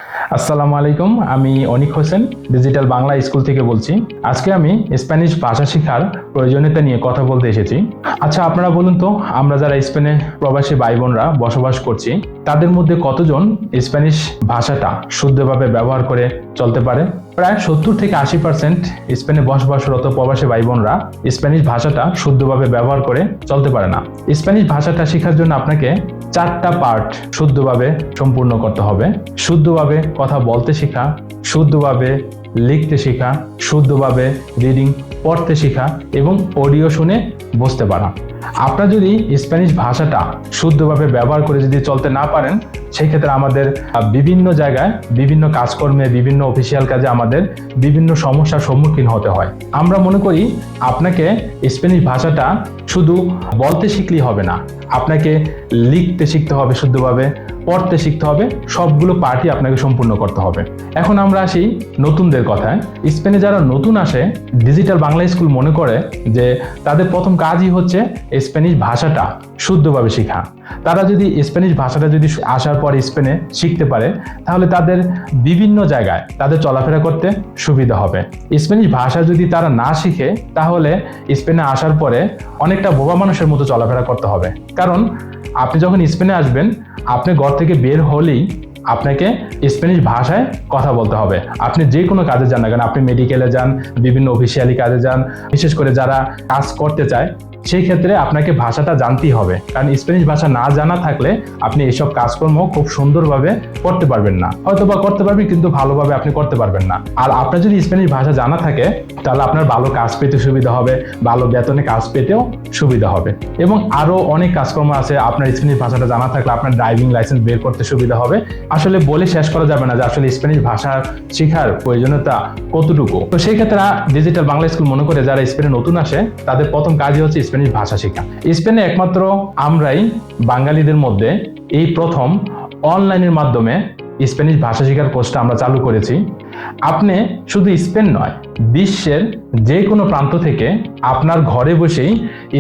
আসসালামু আলাইকুম, আমি অনিক হোসেন ডিজিটাল বাংলা স্কুল থেকে বলছি। আজকে আমি স্প্যানিশ ভাষা শেখার প্রয়োজনীয়তা নিয়ে কথা বলতে এসেছি। আচ্ছা, আপনারা বলুন তো, আমরা যারা স্পেনে প্রবাসী ভাই বোনরা বসবাস করছি, তাদের মধ্যে কতজন স্প্যানিশ ভাষাটা শুদ্ধভাবে ব্যবহার করে চলতে পারে? প্রায় 70 থেকে 80% স্পেনে বসবাসরত প্রবাসী ভাই বোনরা স্প্যানিশ ভাষাটা শুদ্ধভাবে ব্যবহার করে চলতে পারে না। স্প্যানিশ ভাষাটা শেখার জন্য আপনাকে 4টা পার্ট শুদ্ধভাবে সম্পূর্ণ করতে হবে। শুদ্ধভাবে কথা বলতে শেখা, শুদ্ধভাবে লিখতে শেখা, শুদ্ধভাবে রিডিং পড়তে শেখা এবং অডিও শুনে বুঝতে পারা। আপনারা যদি স্প্যানিশ ভাষাটা শুদ্ধভাবে ব্যবহার করে যদি চলতে না পারেন, সেই ক্ষেত্রে আমাদের বিভিন্ন জায়গায় বিভিন্ন কাজকর্মে বিভিন্ন অফিসিয়াল কাজে আমাদের বিভিন্ন সমস্যার সম্মুখীন হতে হয়। আমরা মনে করি আপনাকে স্প্যানিশ ভাষাটা শুধু বলতে শিখলেই হবে না, আপনাকে লিখতে শিখতে হবে শুদ্ধভাবে, পড়তে শিখতে হবে, সবগুলো পার্টই আপনাকে সম্পূর্ণ করতে হবে। এখন আমরা আসি নতুনদের কথায়। স্পেনে যারা নতুন আসে, ডিজিটাল বাংলা স্কুল মনে করে যে তাদের প্রথম কাজই হচ্ছে স্প্যানিশ ভাষাটা শুদ্ধভাবে শেখা। তারা যদি স্প্যানিশ ভাষাটা যদি আসার পর স্পেনে শিখতে পারে, তাহলে তাদের বিভিন্ন জায়গায় তাদের চলাফেরা করতে সুবিধা হবে। স্প্যানিশ ভাষা যদি তারা না শিখে, তাহলে স্পেনে আসার পরে অনেকটা বোবা মানুষের মতো চলাফেরা করতে হবে। কারণ আপনি যখন স্পেনে আসবেন, আপনি ঘর থেকে বের হলেই আপনাকে স্প্যানিশ ভাষায় কথা বলতে হবে। আপনি যে কোনো কাজে যান না কেন, আপনি মেডিকেলে যান, বিভিন্ন অফিসিয়ালি কাজে যান, বিশেষ করে যারা কাজ করতে চায়, সেই ক্ষেত্রে আপনাকে ভাষাটা জানতেই হবে। কারণ স্প্যানিশ ভাষা না জানা থাকলে আপনি এইসব কাজকর্ম খুব সুন্দরভাবে করতে পারবেন না। হয়তো বা করতে পারবেন, কিন্তু ভালোভাবে আপনি করতে পারবেন না। আর আপনার যদি স্প্যানিশ ভাষা জানা থাকে, তাহলে আপনার ভালো কাজ পেতে সুবিধা হবে, ভালো বেতনে কাজ পেতেও সুবিধা হবে। এবং আরো অনেক কাজকর্ম আছে, আপনার স্প্যানিশ ভাষাটা জানা থাকলে আপনার ড্রাইভিং লাইসেন্স বের করতে সুবিধা হবে। আসলে বলে শেষ করা যাবে না যে আসলে স্প্যানিশ ভাষা শেখার প্রয়োজনীয়তা কতটুকু। তো সেই ক্ষেত্রে ডিজিটাল বাংলা স্কুল মনে করে যারা স্পেনে নতুন আসে, তাদের প্রথম কাজই হচ্ছে স্প্যানিশ ভাষা শেখা। স্পেনে একমাত্র আমরাই বাঙালিদের মধ্যে এই প্রথম অনলাইনের মাধ্যমে স্প্যানিশ ভাষা শেখার কোর্সটা আমরা চালু করেছি। আপনি শুধু স্পেন নয়, বিশ্বের যে কোনো প্রান্ত থেকে আপনার ঘরে বসেই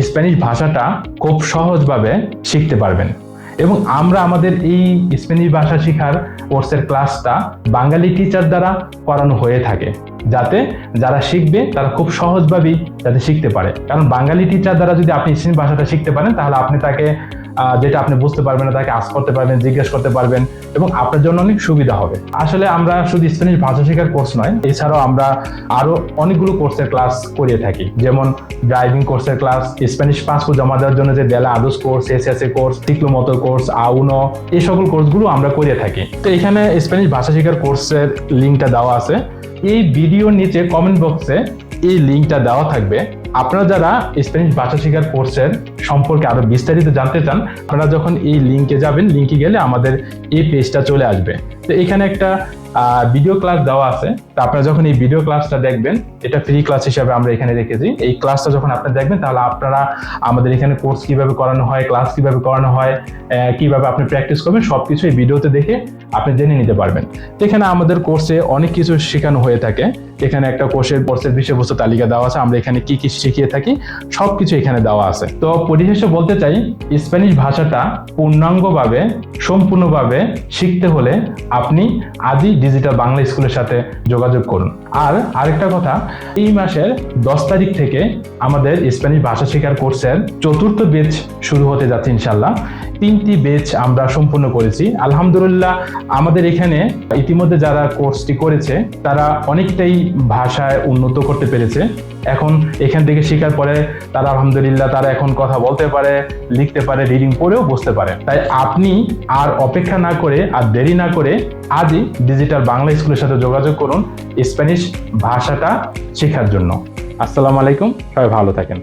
স্প্যানিশ ভাষাটা খুব সহজভাবে শিখতে পারবেন। এবং আমরা আমাদের এই স্প্যানিশ ভাষা শেখার কোর্সের ক্লাসটা বাঙালি টিচার দ্বারা করানো হয়ে থাকে, যাতে যারা শিখবে তারা খুব সহজভাবেই যাতে শিখতে পারে। কারণ বাঙালি টিচার দ্বারা যদি আপনি স্প্যানিশ ভাষাটা শিখতে পারেন, তাহলে আপনি তাকে যেটা আপনি বুঝতে পারবেন না, তাকে আস্ক করতে পারবেন, জিজ্ঞেস করতে পারবেন, এবং আপনার জন্য অনেক সুবিধা হবে। আসলে আমরা শুধু স্প্যানিশ ভাষা শেখার কোর্স নয়, এছাড়াও আমরা আরো অনেকগুলো কোর্সের ক্লাস করিয়ে থাকি। যেমন ড্রাইভিং কোর্সের ক্লাস, স্প্যানিশ পাসপোর্ট জমা দেওয়ার জন্য যে বেলা আদোস কোর্স, এসএসএ কোর্স, সিক্লোমোটর কোর্স, আউনো, এই সকল কোর্সগুলো আমরা করিয়ে থাকি। তো এখানে স্প্যানিশ ভাষা শেখার কোর্সের লিঙ্কটা দেওয়া আছে। এই ভিডিওর নিচে কমেন্ট বক্সে এই লিঙ্কটা দেওয়া থাকবে। আপনারা যারা স্প্যানিশ ভাষা শেখার কোর্সের সম্পর্কে আরো বিস্তারিত জানতে চান, আপনারা যখন এই লিঙ্কে যাবেন, লিঙ্কে গেলে আমাদের এই পেজটা চলে আসবে। তো এখানে একটা ভিডিও ক্লাস দেওয়া আছে। তো আপনারা যখন এই ভিডিও ক্লাসটা দেখবেন, এটা ফ্রি ক্লাস হিসাবে আমরা এখানে রেখেছি। এই ক্লাসটা যখন আপনারা দেখবেন, তাহলে আপনারা আমাদের এখানে কোর্স কিভাবে করানো হয়, ক্লাস কিভাবে করানো হয়, কিভাবে আপনি প্র্যাকটিস করবেন, সবকিছু এই ভিডিওতে দেখে আপনি জেনে নিতে পারবেন। তো এখানে আমাদের কোর্সে অনেক কিছু শেখানো হয়ে থাকে। এখানে একটা কোর্সের বিষয়বস্তু তালিকা দেওয়া আছে, আমরা এখানে কি কি শিখিয়ে থাকি সবকিছু এখানে দেওয়া আছে। তো পরিশেষে বলতে চাই, স্প্যানিশ ভাষাটা পূর্ণাঙ্গভাবে সম্পূর্ণভাবে শিখতে হলে আপনি আজই ডিজিটাল বাংলা স্কুলের সাথে যোগাযোগ করুন। আর আরেকটা কথা, এই মাসের 10 তারিখ থেকে আমাদের স্প্যানিশ ভাষা শেখার কোর্সের 4র্থ ব্যাচ শুরু হতে যাচ্ছে ইনশাল্লাহ। 3টি ব্যাচ আমরা সম্পূর্ণ করেছি আলহামদুলিল্লাহ। আমাদের এখানে ইতিমধ্যে যারা কোর্সটি করেছে, তারা অনেকটাই ভাষায় উন্নত করতে পেরেছে। এখন এখান থেকে শেখার পরে তারা আলহামদুলিল্লাহ তারা এখন কথা বলতে পারে, লিখতে পারে, রিডিং পড়েও বুঝতে পারে। তাই আপনি আর অপেক্ষা না করে, আর দেরি না করে আজই ডিজিটাল বাংলা স্কুলের সাথে যোগাযোগ করুন স্প্যানিশ ভাষাটা শেখার জন্য। আসসালামু আলাইকুম, সবাই ভালো থাকেন।